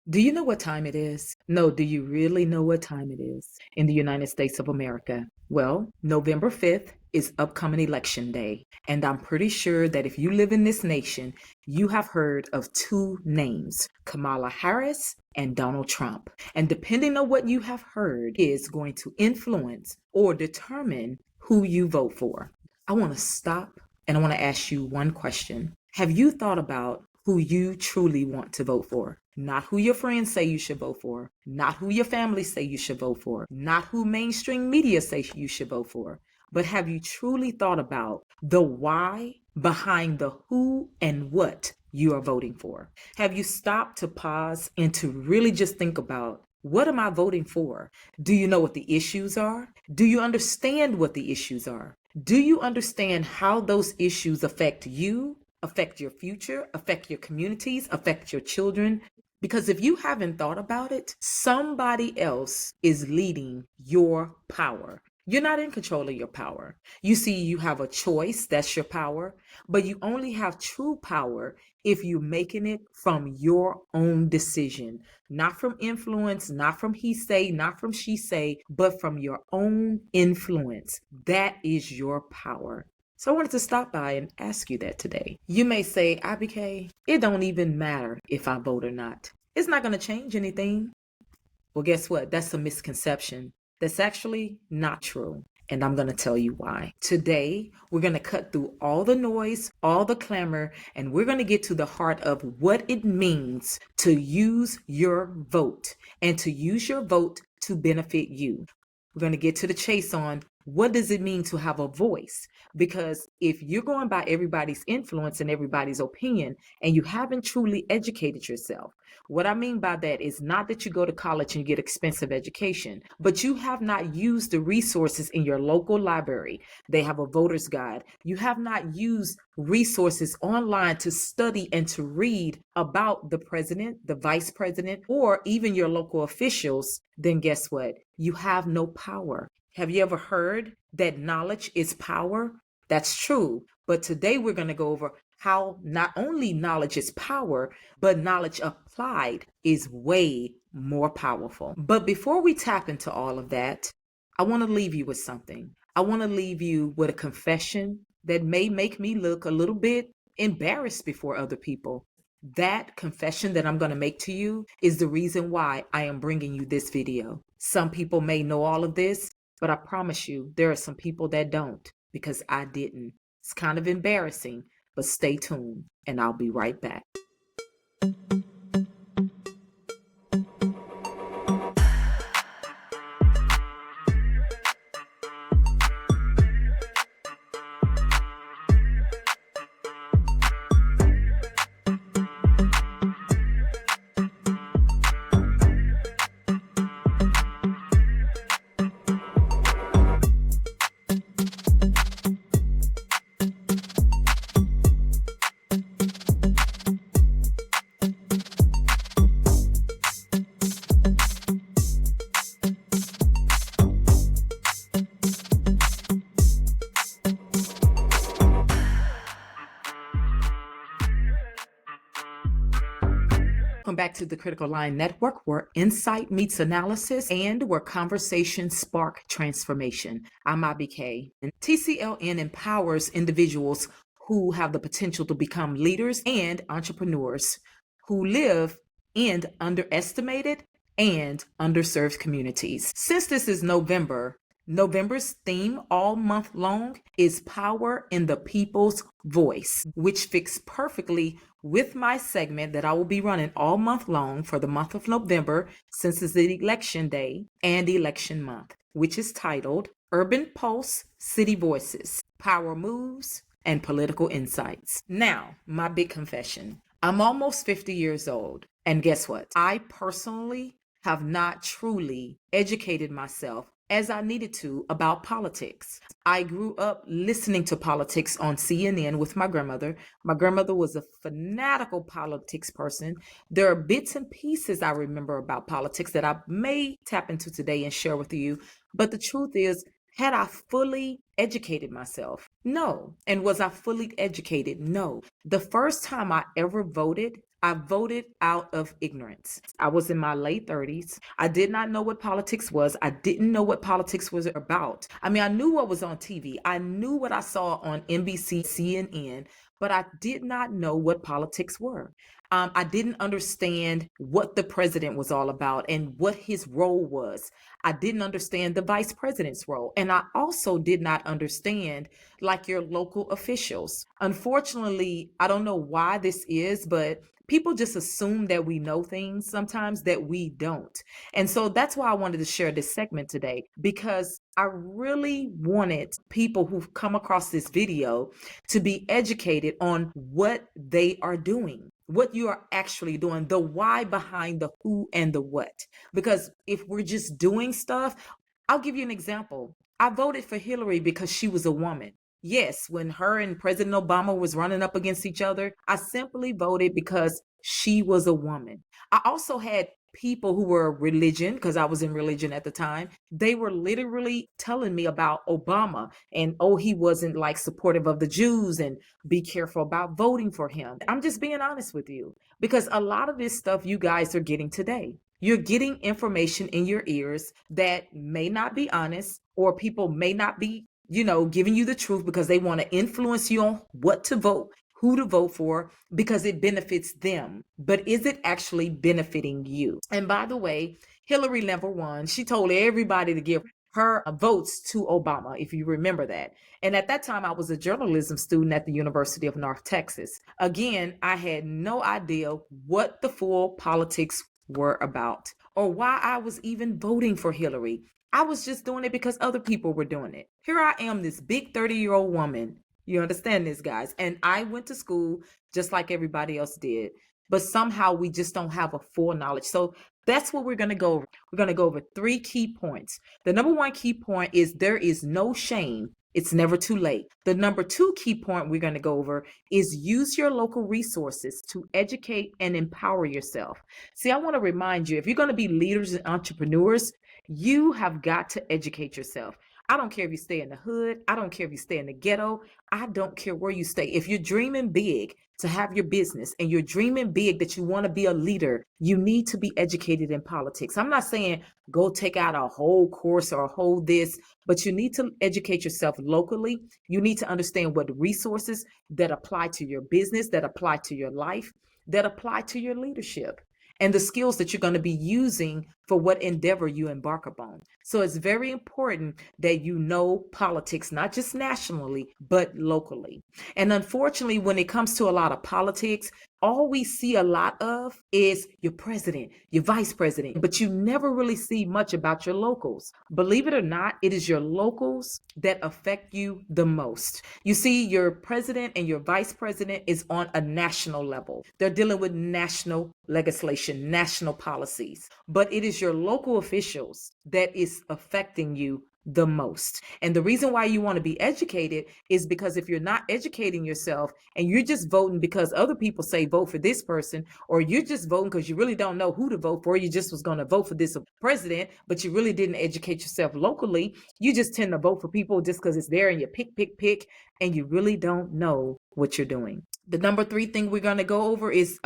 Do you know what time it is? No, do you really know what time it is in the United States of America? Well, November 5th is upcoming election day. And I'm pretty sure that if you live in this nation, you have heard of two names, Kamala Harris and Donald Trump. And depending on what you have heard is going to influence or determine who you vote for. I want to stop and I want to ask you one question. Have you thought about who you truly want to vote for? Not who your friends say you should vote for, not who your family say you should vote for, not who mainstream media say you should vote for, but have you truly thought about the why behind the who and what you are voting for? Have you stopped to pause and to really just think about, what am I voting for? Do you know what the issues are? Do you understand what the issues are? Do you understand how those issues affect you, affect your future, affect your communities, affect your children? Because if you haven't thought about it, somebody else is leading your power. You're not in control of your power. You see, you have a choice, that's your power, but you only have true power if you're making it from your own decision, not from influence, not from he say, not from she say, but from your own influence. That is your power. So I wanted to stop by and ask you that today. You may say, IBK, it don't even matter if I vote or not. It's not going to change anything. Well, guess what? That's a misconception. That's actually not true. And I'm going to tell you why. Today, we're going to cut through all the noise, all the clamor, and we're going to get to the heart of what it means to use your vote and to use your vote to benefit you. We're going to get to the chase on what does it mean to have a voice? Because if you're going by everybody's influence and everybody's opinion and you haven't truly educated yourself, what I mean by that is not that you go to college and you get expensive education, but you have not used the resources in your local library. They have a voter's guide. You have not used resources online to study and to read about the president, the vice president, or even your local officials. Then guess what? You have no power. Have you ever heard that knowledge is power? That's true. But today we're going to go over how not only knowledge is power, but knowledge applied is way more powerful. But before we tap into all of that, I want to leave you with something. I want to leave you with a confession that may make me look a little bit embarrassed before other people. That confession that I'm going to make to you is the reason why I am bringing you this video. Some people may know all of this, but I promise you, there are some people that don't, because I didn't. It's kind of embarrassing, but stay tuned and I'll be right back. Welcome back to the Critical Line Network, where insight meets analysis and where conversations spark transformation. I'm IBK, and TCLN empowers individuals who have the potential to become leaders and entrepreneurs who live in underestimated and underserved communities. Since this is November's theme all month long is Power in the People's Voice, which fits perfectly with my segment that I will be running all month long for the month of November, since it's the election day and election month, which is titled Urban Pulse, City Voices, Power Moves, and Political Insights. Now, my big confession. I'm almost 50 years old, and guess what? I personally have not truly educated myself as I needed to about politics. I grew up listening to politics on CNN with my grandmother. My grandmother was a fanatical politics person. There are bits and pieces I remember about politics that I may tap into today and share with you. But the truth is, had I fully educated myself? No. And was I fully educated? No. The first time I ever voted, I voted out of ignorance. I was in my late 30s. I did not know what politics was. I didn't know what politics was about. I mean, I knew what was on TV. I knew what I saw on NBC, CNN, but I did not know what politics were. I didn't understand what the president was all about and what his role was. I didn't understand the vice president's role. And I also did not understand like your local officials. Unfortunately, I don't know why this is, but people just assume that we know things sometimes that we don't. And so that's why I wanted to share this segment today, because I really wanted people who've come across this video to be educated on what they are doing, what you are actually doing, the why behind the who and the what. Because if we're just doing stuff, I'll give you an example. I voted for Hillary because she was a woman. Yes, when her and President Obama was running up against each other, I simply voted because she was a woman. I also had people who were religion, because I was in religion at the time. They were literally telling me about Obama and, oh, he wasn't like supportive of the Jews and be careful about voting for him. I'm just being honest with you, because a lot of this stuff you guys are getting today. You're getting information in your ears that may not be honest, or people may not be, giving you the truth because they want to influence you on what to vote, who to vote for, because it benefits them. But is it actually benefiting you? And by the way, Hillary never won. She told everybody to give her votes to Obama, if you remember that. And at that time, I was a journalism student at the University of North Texas. Again, I had no idea what the full politics were about or why I was even voting for Hillary. I was just doing it because other people were doing it. Here I am, this big 30-year-old woman. You understand this, guys? And I went to school just like everybody else did. But somehow we just don't have a full knowledge. So that's what we're going to go over. We're going to go over 3 key points. The number 1 key point is there is no shame. It's never too late. The number 2 key point we're going to go over is use your local resources to educate and empower yourself. See, I want to remind you, if you're going to be leaders and entrepreneurs, you have got to educate yourself. I don't care if you stay in the hood. I don't care if you stay in the ghetto. I don't care where you stay. If you're dreaming big to have your business and you're dreaming big that you want to be a leader, you need to be educated in politics. I'm not saying go take out a whole course or a whole this, but you need to educate yourself locally. You need to understand what resources that apply to your business, that apply to your life, that apply to your leadership, and the skills that you're going to be using for what endeavor you embark upon. So it's very important that you know politics, not just nationally, but locally. And unfortunately, when it comes to a lot of politics, all we see a lot of is your president, your vice president, but you never really see much about your locals. Believe it or not, it is your locals that affect you the most. You see, your president and your vice president is on a national level. They're dealing with national legislation, national policies, but it is your local officials that is affecting you the most. And the reason why you want to be educated is because if you're not educating yourself and you're just voting because other people say vote for this person, or you're just voting because you really don't know who to vote for, you just was going to vote for this president, but you really didn't educate yourself locally, you just tend to vote for people just because it's there and you pick, and you really don't know what you're doing. The number 3 thing we're going to go over is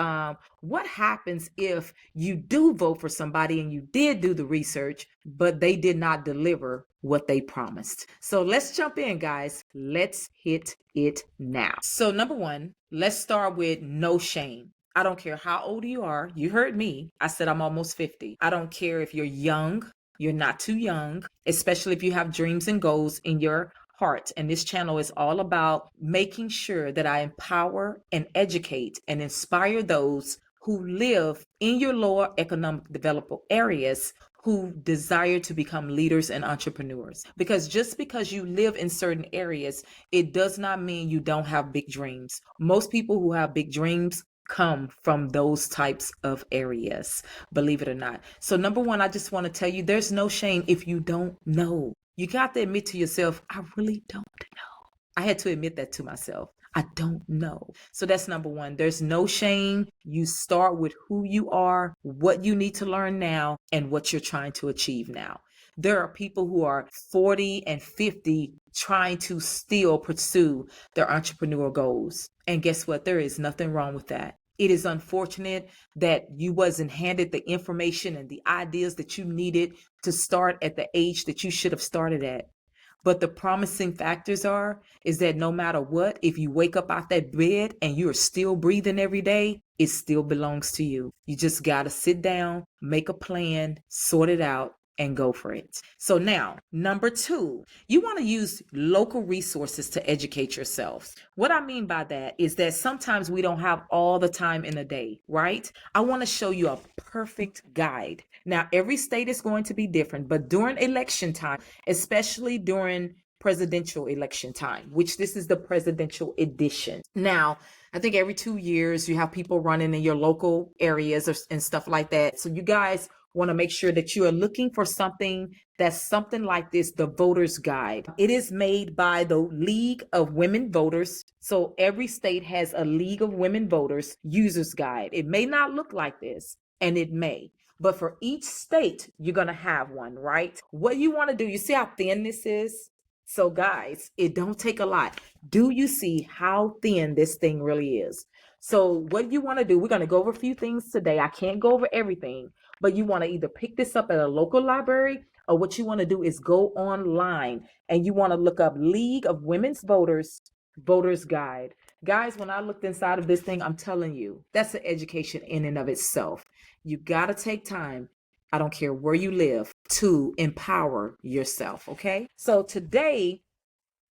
what happens if you do vote for somebody and you did do the research, but they did not deliver what they promised. So let's jump in, guys. Let's hit it now. So number 1, let's start with no shame. I don't care how old you are. You heard me. I said I'm almost 50. I don't care if you're young. You're not too young, especially if you have dreams and goals in your heart. And this channel is all about making sure that I empower and educate and inspire those who live in your lower economic development areas who desire to become leaders and entrepreneurs. Because just because you live in certain areas, it does not mean you don't have big dreams. Most people who have big dreams come from those types of areas, believe it or not. So number 1, I just want to tell you, there's no shame if you don't know. You got to admit to yourself, I really don't know. I had to admit that to myself. I don't know. So that's number 1. There's no shame. You start with who you are, what you need to learn now, and what you're trying to achieve now. There are people who are 40 and 50 trying to still pursue their entrepreneurial goals. And guess what? There is nothing wrong with that. It is unfortunate that you wasn't handed the information and the ideas that you needed to start at the age that you should have started at. But the promising factors is that no matter what, if you wake up out that bed and you're still breathing every day, it still belongs to you. You just got to sit down, make a plan, sort it out, and go for it. So now, number two, you want to use local resources to educate yourselves. What I mean by that is that sometimes we don't have all the time in a day, right? I want to show you a perfect guide. Now, every state is going to be different, but during election time, especially during presidential election time, which this is the presidential edition. Now, I think every 2 years you have people running in your local areas and stuff like that. So you guys want to make sure that you are looking for something that's something like this, the Voter's Guide. It is made by the League of Women Voters. So every state has a League of Women Voters user's guide. It may not look like this, and it may. But for each state, you're going to have one, right? What you want to do, you see how thin this is? So guys, it don't take a lot. Do you see how thin this thing really is? So what you want to do, we're going to go over a few things today. I can't go over everything, but you want to either pick this up at a local library, or what you want to do is go online and you want to look up League of Women's Voters Voter's Guide. Guys, when I looked inside of this thing, I'm telling you, that's an education in and of itself. You got to take time, I don't care where you live, to empower yourself, okay? So today,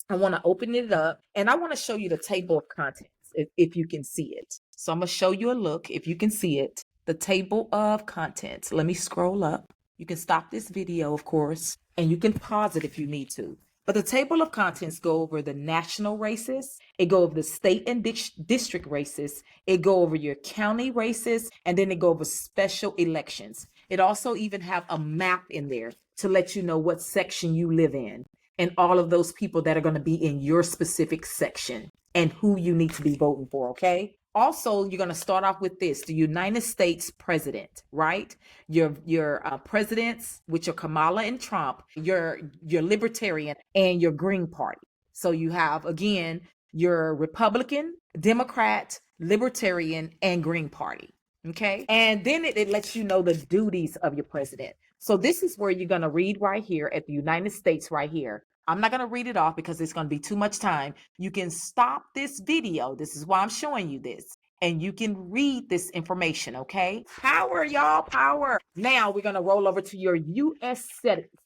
I want to open it up and I want to show you the table of contents if you can see it. So I'm going to show you a look if you can see it. The table of contents. Let me scroll up. You can stop this video, of course, and you can pause it if you need to. But the table of contents go over the national races, it go over the state and district races, it go over your county races, and then it go over special elections. It also even have a map in there to let you know what section you live in and all of those people that are going to be in your specific section and who you need to be voting for, okay? Also, you're going to start off with this, the United States president, right? Your presidents, which are Kamala and Trump, your Libertarian and your Green Party. So you have, again, your Republican, Democrat, Libertarian, and Green Party, okay? And then it lets you know the duties of your president. So this is where you're going to read right here at the United States right here. I'm not going to read it off because it's going to be too much time. You can stop this video. This is why I'm showing you this. And you can read this information, okay? Power, y'all, power. Now we're going to roll over to your U.S.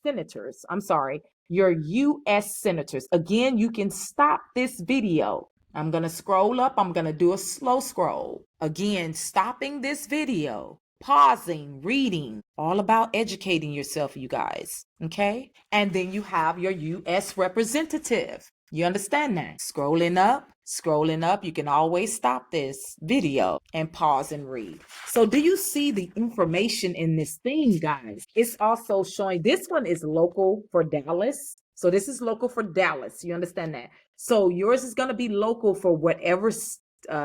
senators. I'm sorry, your U.S. senators. Again, you can stop this video. I'm going to scroll up. I'm going to do a slow scroll. Again, stopping this video, pausing, reading, all about educating yourself, you guys, okay? And then you have your U.S. representative. You understand that? Scrolling up, you can always stop this video and pause and read. So do you see the information in this thing, guys? It's also showing, this one is local for Dallas. So this is local for Dallas. You understand that? So yours is going to be local for whatever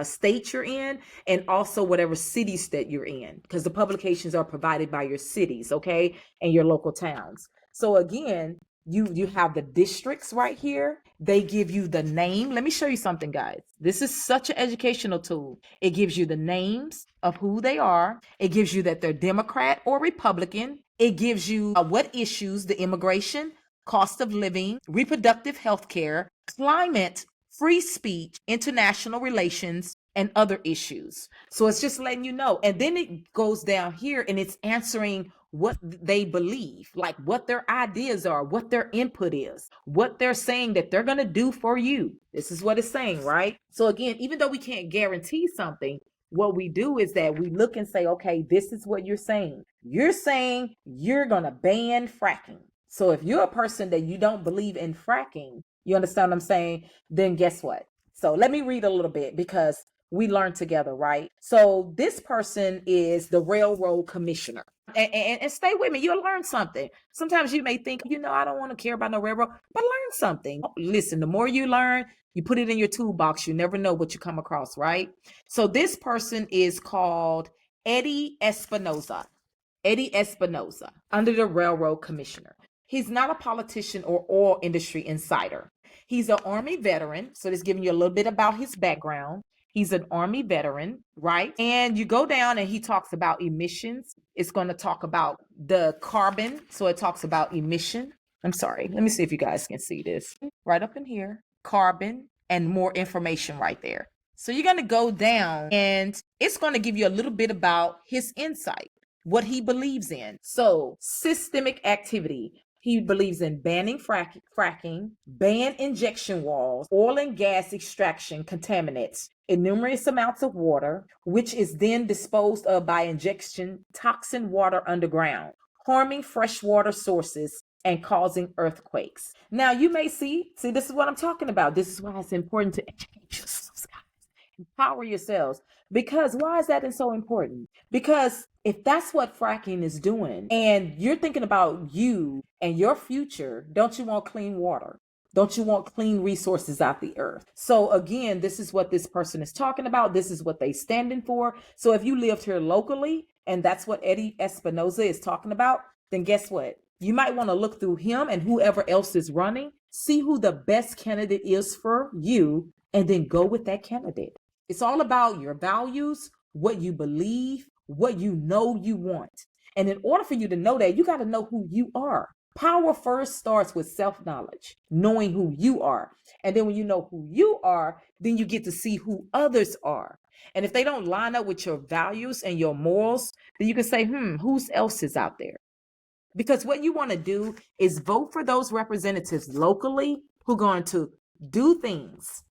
state you're in, and also whatever cities that you're in, because the publications are provided by your cities, okay, and your local towns. So again, you have the districts right here. They give you the name. Let me show you something, guys. This is such an educational tool. It gives you the names of who they are. It gives you that they're Democrat or Republican. It gives you what issues, the immigration, cost of living, reproductive health care, climate, free speech, international relations, and other issues. So it's just letting you know. And then it goes down here and it's answering what they believe, like what their ideas are, what their input is, what they're saying that they're going to do for you. This is what it's saying, right? So again, even though we can't guarantee something, what we do is that we look and say, okay, this is what you're saying. You're saying you're going to ban fracking. So if you're a person that you don't believe in fracking, you understand what I'm saying? Then guess what? So let me read a little bit because we learn together, right? So this person is the railroad commissioner. And stay with me, you'll learn something. Sometimes you may think, I don't want to care about no railroad, but learn something. Listen, the more you learn, you put it in your toolbox, you never know what you come across, right? So this person is called Eddie Espinoza. Eddie Espinoza, under the railroad commissioner. He's not a politician or oil industry insider. He's an Army veteran, so this is giving you a little bit about his background. He's an Army veteran, right? And you go down and he talks about emissions. It's going to talk about the carbon. So it talks about emission. I'm sorry. Let me see if you guys can see this. Right up in here, carbon, and more information right there. So you're going to go down and it's going to give you a little bit about his insight, what he believes in. So systemic activity. He believes in banning fracking, ban injection wells, oil and gas extraction contaminants, enormous amounts of water, which is then disposed of by injection toxin water underground, harming freshwater sources and causing earthquakes. Now you may see, this is what I'm talking about. This is why it's important to educate yourselves, guys. Empower yourselves. Because why is that so important? Because if that's what fracking is doing and you're thinking about you and your future, don't you want clean water? Don't you want clean resources out the earth? So again, this is what this person is talking about. This is what they standing for. So if you lived here locally and that's what Eddie Espinoza is talking about, then guess what? You might want to look through him and whoever else is running, see who the best candidate is for you, and then go with that candidate. It's all about your values, what you believe, what you know you want. And in order for you to know that, you got to know who you are. Power first starts with self-knowledge, knowing who you are. And then when you know who you are, then you get to see who others are. And if they don't line up with your values and your morals, then you can say, who else is out there? Because what you want to do is vote for those representatives locally who are going to do things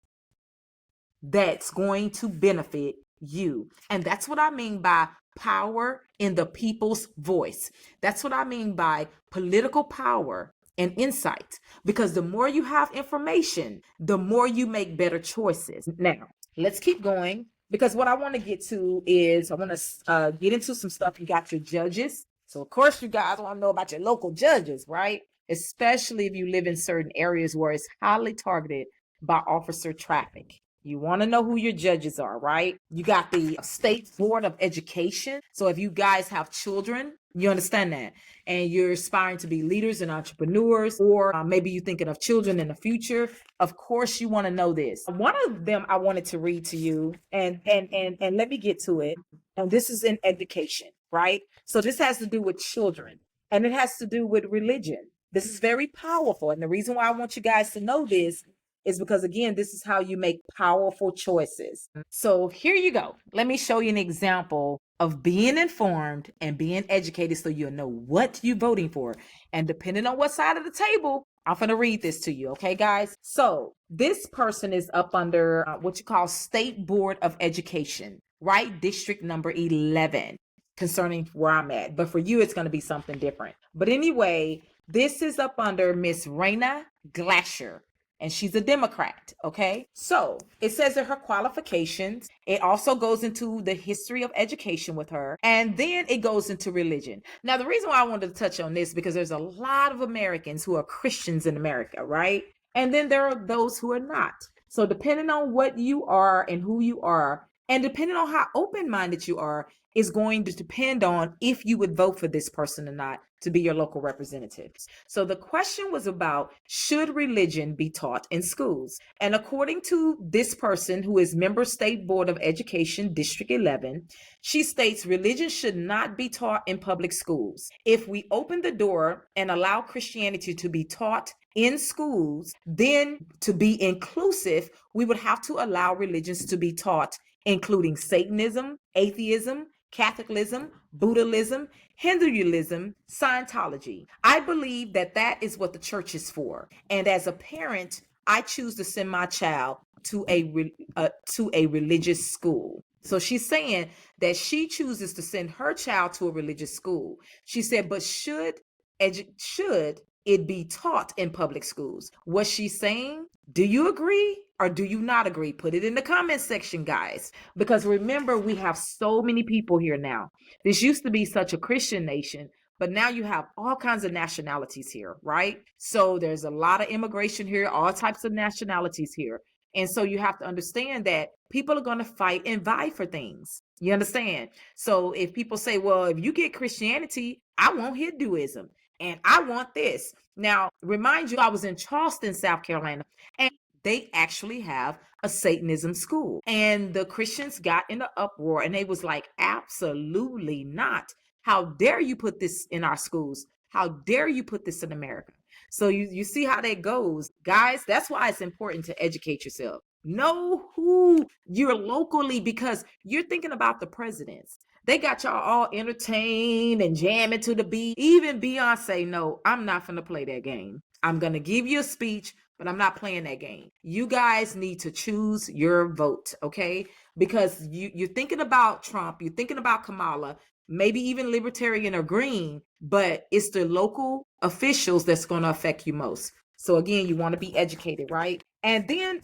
that's going to benefit you. And that's what I mean by power in the people's voice. That's what I mean by political power and insight. Because the more you have information, the more you make better choices. Now, let's keep going. Because what I want to get to is I want to get into some stuff. You got your judges. So, of course, you guys want to know about your local judges, right? Especially if you live in certain areas where it's highly targeted by officer traffic. You want to know who your judges are, right? You got the State Board of Education. So if you guys have children, you understand that, and you're aspiring to be leaders and entrepreneurs, or maybe you're thinking of children in the future, of course you want to know this. One of them I wanted to read to you, and let me get to it. And this is in education, right? So this has to do with children, and it has to do with religion. This is very powerful, and the reason why I want you guys to know this is because, again, this is how you make powerful choices. So here you go. Let me show you an example of being informed and being educated so you'll know what you're voting for. And depending on what side of the table, I'm going to read this to you. Okay, guys? So this person is up under what you call State Board of Education, right? District number 11, concerning where I'm at. But for you, it's going to be something different. But anyway, this is up under Miss Raina Glasher. And she's a Democrat, okay? So it says that her qualifications, it also goes into the history of education with her, and then it goes into religion. Now, the reason why I wanted to touch on this, because there's a lot of Americans who are Christians in America, right? And then there are those who are not. So depending on what you are and who you are, and depending on how open-minded you are, is going to depend on if you would vote for this person or not to be your local representative. So the question was about, should religion be taught in schools? And according to this person, who is member State Board of Education, District 11, she states religion should not be taught in public schools. If we open the door and allow Christianity to be taught in schools, then to be inclusive, we would have to allow religions to be taught, including Satanism, atheism, Catholicism, Buddhism, Hinduism, Scientology. I believe that that is what the church is for. And as a parent, I choose to send my child to a religious school. So she's saying that she chooses to send her child to a religious school. She said, but should it be taught in public schools? What she's saying, do you agree or do you not agree? Put it in the comment section, guys. Because remember, we have so many people here now. This used to be such a Christian nation, but now you have all kinds of nationalities here, right? So there's a lot of immigration here, all types of nationalities here. And so you have to understand that people are going to fight and vie for things. You understand? So if people say, well, if you get Christianity, I want Hinduism and I want this. Now, remind you, I was in Charleston, South Carolina, and they actually have a Satanism school. And the Christians got in an uproar and they was like, absolutely not. How dare you put this in our schools? How dare you put this in America? So you see how that goes. Guys, that's why it's important to educate yourself. Know who you're locally, because you're thinking about the presidents. They got y'all all entertained and jamming to the beat. Even Beyonce, no, I'm not finna play that game. I'm gonna give you a speech, but I'm not playing that game. You guys need to choose your vote, okay? Because you're thinking about Trump, you're thinking about Kamala, maybe even libertarian or green, but it's the local officials that's going to affect you most. So again, you want to be educated, right? And then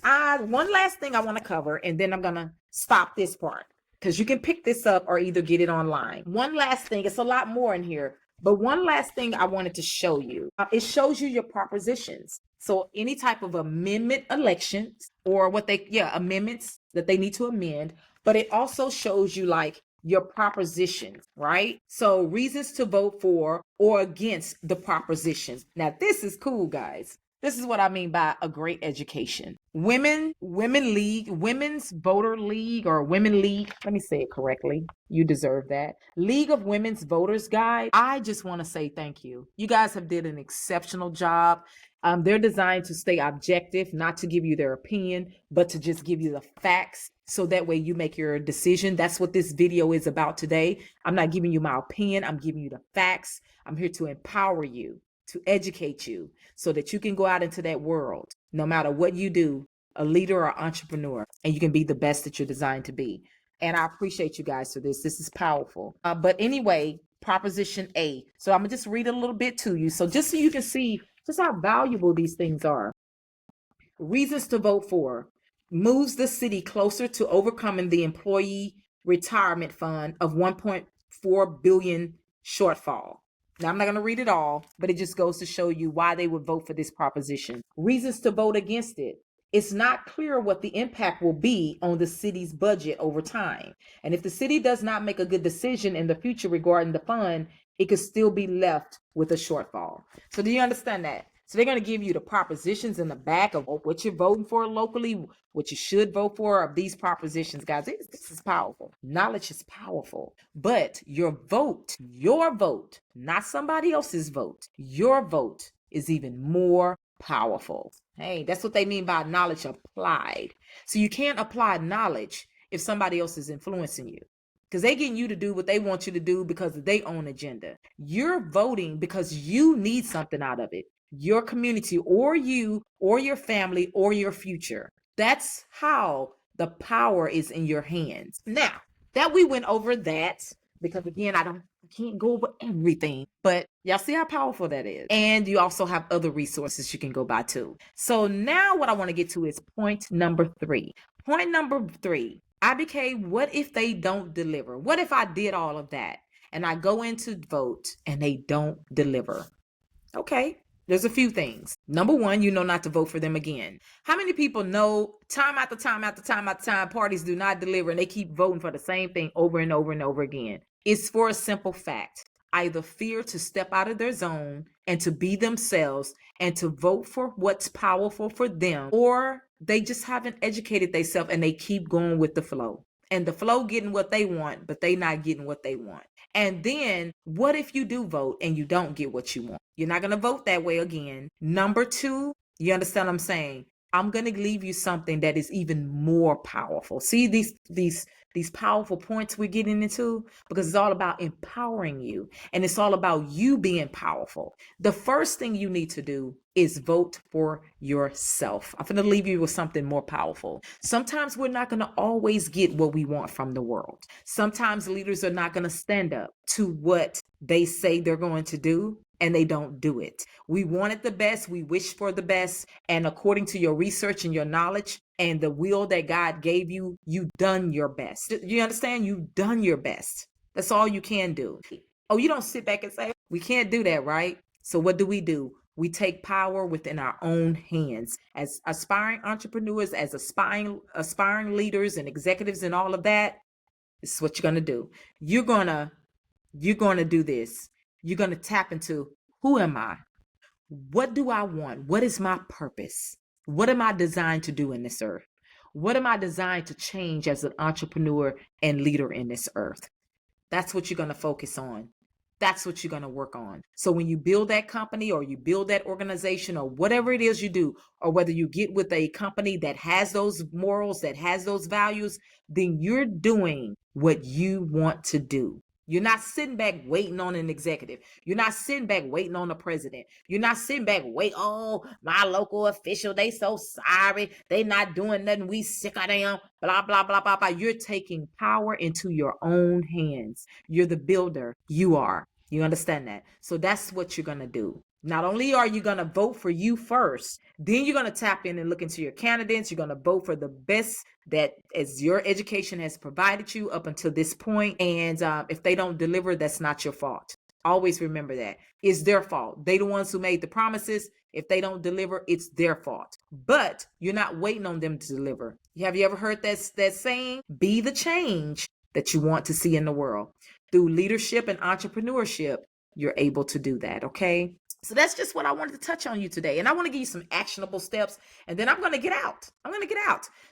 one last thing I want to cover, and then I'm going to stop this part because you can pick this up or either get it online. One last thing, it's a lot more in here, but one last thing I wanted to show you. It shows you your propositions. So any type of amendment elections or amendments that they need to amend, but it also shows you like your propositions, right? So reasons to vote for or against the propositions. Now, this is cool, guys. This is what I mean by a great education. Women's Voter League or Women League. Let me say it correctly. You deserve that. League of Women's Voters Guide. I just want to say thank you. You guys have did an exceptional job. They're designed to stay objective, not to give you their opinion, but to just give you the facts so that way you make your decision. That's what this video is about today. I'm not giving you my opinion. I'm giving you the facts. I'm here to empower you, to educate you so that you can go out into that world, no matter what you do, a leader or entrepreneur, and you can be the best that you're designed to be. And I appreciate you guys for this. This is powerful. But anyway, Proposition A. So I'm gonna just read a little bit to you. So just so you can see just how valuable these things are. Reasons to vote for: moves the city closer to overcoming the employee retirement fund of 1.4 billion shortfall. Now, I'm not going to read it all, but it just goes to show you why they would vote for this proposition. Reasons to vote against it: it's not clear what the impact will be on the city's budget over time. And if the city does not make a good decision in the future regarding the fund, it could still be left with a shortfall. So do you understand that? So they're going to give you the propositions in the back of what you're voting for locally, what you should vote for of these propositions, guys. This is powerful. Knowledge is powerful. But your vote, not somebody else's vote, your vote is even more powerful. Hey, that's what they mean by knowledge applied. So you can't apply knowledge if somebody else is influencing you, because they're getting you to do what they want you to do because of their own agenda. You're voting because you need something out of it. Your community or you or your family or your future. That's how the power is in your hands. Now that we went over that, because again, I can't go over everything, but y'all see how powerful that is. And you also have other resources you can go by too. So now what I want to get to is point number 3. Point number 3, IBK, what if they don't deliver? What if I did all of that and I go in to vote and they don't deliver? Okay, there's a few things. Number 1, you know not to vote for them again. How many people know time after time after time after time parties do not deliver and they keep voting for the same thing over and over and over again? It's for a simple fact. Either fear to step out of their zone and to be themselves and to vote for what's powerful for them, or they just haven't educated themselves and they keep going with the flow. And the flow getting what they want, but they not getting what they want. And then what if you do vote and you don't get what you want? You're not going to vote that way again. Number 2, you understand what I'm saying? I'm going to leave you something that is even more powerful. See these powerful points we're getting into, because it's all about empowering you and it's all about you being powerful. The first thing you need to do is vote for yourself. I'm going to leave you with something more powerful. Sometimes we're not going to always get what we want from the world. Sometimes leaders are not going to stand up to what they say they're going to do, and they don't do it. We wanted the best, we wish for the best, and according to your research and your knowledge and the will that God gave you, you've done your best. You understand? You've done your best. That's all you can do. Oh, you don't sit back and say, we can't do that, right? So what do? We take power within our own hands. As aspiring entrepreneurs, as aspiring leaders and executives and all of that, this is what you're going to do. You're going to do this. You're going to tap into, who am I? What do I want? What is my purpose? What am I designed to do in this earth? What am I designed to change as an entrepreneur and leader in this earth? That's what you're going to focus on. That's what you're going to work on. So when you build that company or you build that organization or whatever it is you do, or whether you get with a company that has those morals, that has those values, then you're doing what you want to do. You're not sitting back waiting on an executive. You're not sitting back waiting on the president. You're not sitting back oh, my local official, they so sorry. They not doing nothing. We sick of them. Blah, blah, blah, blah, blah. You're taking power into your own hands. You're the builder. You are. You understand that? So that's what you're going to do. Not only are you going to vote for you first, then you're going to tap in and look into your candidates. You're going to vote for the best that as your education has provided you up until this point. And if they don't deliver, that's not your fault. Always remember that. It's their fault. They the ones who made the promises. If they don't deliver, it's their fault. But you're not waiting on them to deliver. Have you ever heard that saying? Be the change that you want to see in the world. Through leadership and entrepreneurship, you're able to do that, okay? So that's just what I wanted to touch on you today. And I want to give you some actionable steps, and then I'm going to get out.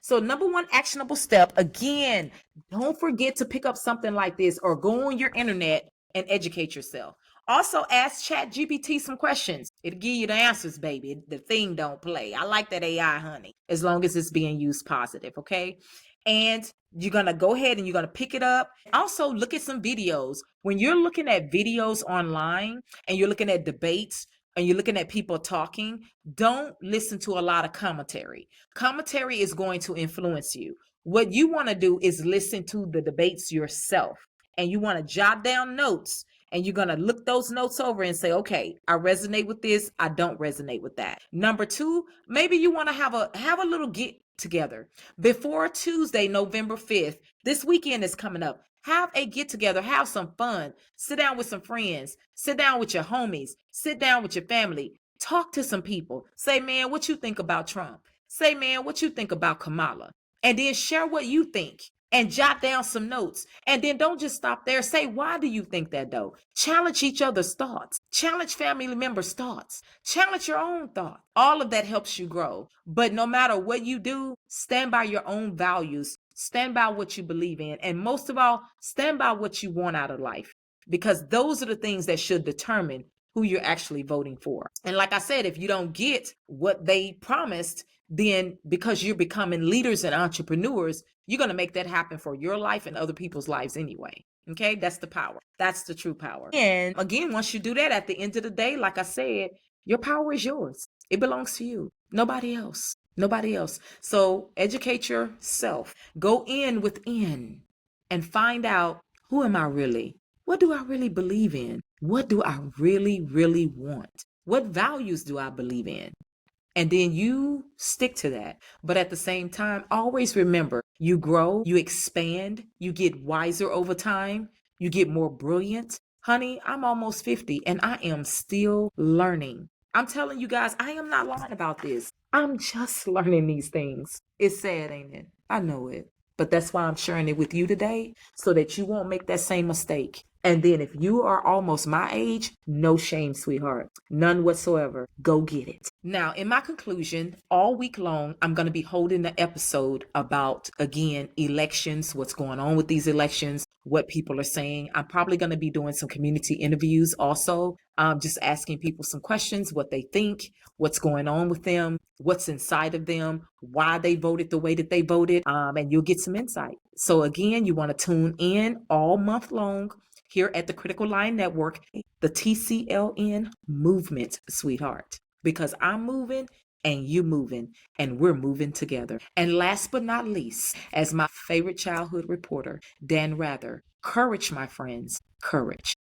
So number one actionable step, again, don't forget to pick up something like this or go on your internet and educate yourself. Also, ask ChatGPT some questions. It'll give you the answers, baby. The thing don't play. I like that AI, honey, as long as it's being used positive, okay? And you're going to go ahead and you're going to pick it up. Also, look at some videos. When you're looking at videos online and you're looking at debates and you're looking at people talking, don't listen to a lot of commentary. Commentary is going to influence you. What you want to do is listen to the debates yourself, and you want to jot down notes, and you're going to look those notes over and say, okay, I resonate with this. I don't resonate with that. Number two, maybe you want to have a little get together before Tuesday, November 5th. This weekend is coming up. Have a get together, have some fun, sit down with some friends, sit down with your homies, sit down with your family, talk to some people. Say, man, what you think about Trump? Say, man, what you think about Kamala? And then share what you think and jot down some notes. And then don't just stop there. Say, why do you think that though? Challenge each other's thoughts. Challenge family members' thoughts. Challenge your own thought. All of that helps you grow. But no matter what you do, stand by your own values. Stand by what you believe in. And most of all, stand by what you want out of life. Because those are the things that should determine who you're actually voting for. And like I said, if you don't get what they promised, then because you're becoming leaders and entrepreneurs, you're going to make that happen for your life and other people's lives anyway. Okay, that's the power. That's the true power. And again, once you do that, at the end of the day, like I said, your power is yours. It belongs to you. Nobody else. Nobody else. So educate yourself. Go in within and find out, who am I really? What do I really believe in? What do I really, really want? What values do I believe in? And then you stick to that. But at the same time, always remember, you grow, you expand, you get wiser over time, you get more brilliant. Honey, I'm almost 50 and I am still learning. I'm telling you guys, I am not lying about this. I'm just learning these things. It's sad, ain't it? I know it. But that's why I'm sharing it with you today, so that you won't make that same mistake. And then if you are almost my age, no shame, sweetheart. None whatsoever. Go get it. Now, in my conclusion, all week long, I'm going to be holding an episode about, again, elections, what's going on with these elections, what people are saying. I'm probably going to be doing some community interviews also, just asking people some questions, what they think, what's going on with them, what's inside of them, why they voted the way that they voted, and you'll get some insight. So again, you want to tune in all month long here at the Critical Line Network, the TCLN movement, sweetheart, because I'm moving and you moving and we're moving together. And last but not least, as my favorite childhood reporter, Dan Rather, courage, my friends, courage.